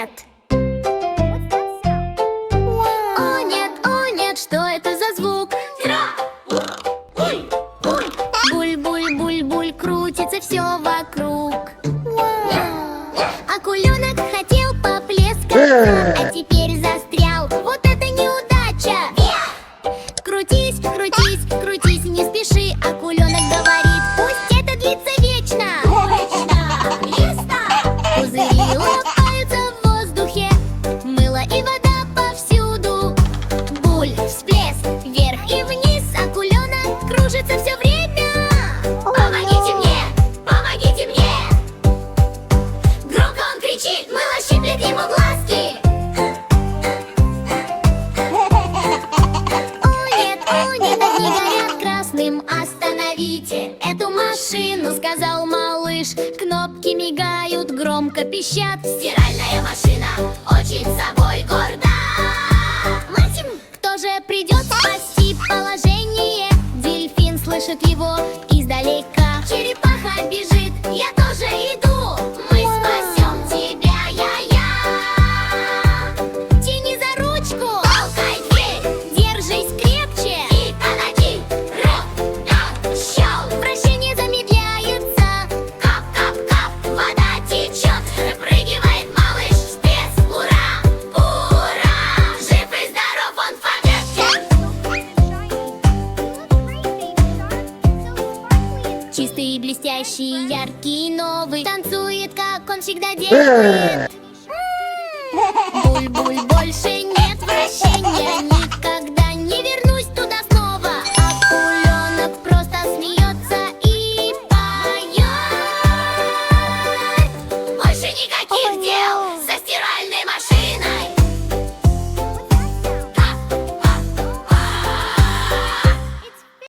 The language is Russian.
нет. О нет, что это за звук? Буль-буль-буль-буль, крутится все вокруг. Акуленок хотел поплескаться, а теперь застрял. Вот это неудача! Крутись, крутись, крутись, не спеши. Акуленок говорит, пусть это длится вечно. Пузыри лопаются в воздухе, мыло и вода повсюду. Буль, всплеск, вверх и вниз. Акуленок кружится все время. Помогите мне, помогите мне. Громко он кричит, мыло щиплет ему глазки. О нет, огни горят красным. Остановите эту машину, сказал малыш. Кнопки мигают, громко пищат. Стиральная машина очень собой горда. Мартин, кто же придет спасти положение? Дельфин слышит его издалека. Черепаха бежит, я тоже иду. Мы спасем тебя, я. Тяни за ручку, толкай дверь, держись крепче. И один, щел. Вращение замедляется. Кап-кап-кап, вода течет. Выпрыгивает малыш, спец, ура, ура. Жив и здоров он в побеге. Чистый, блестящий, яркий, новый. Танцует, как он всегда делает.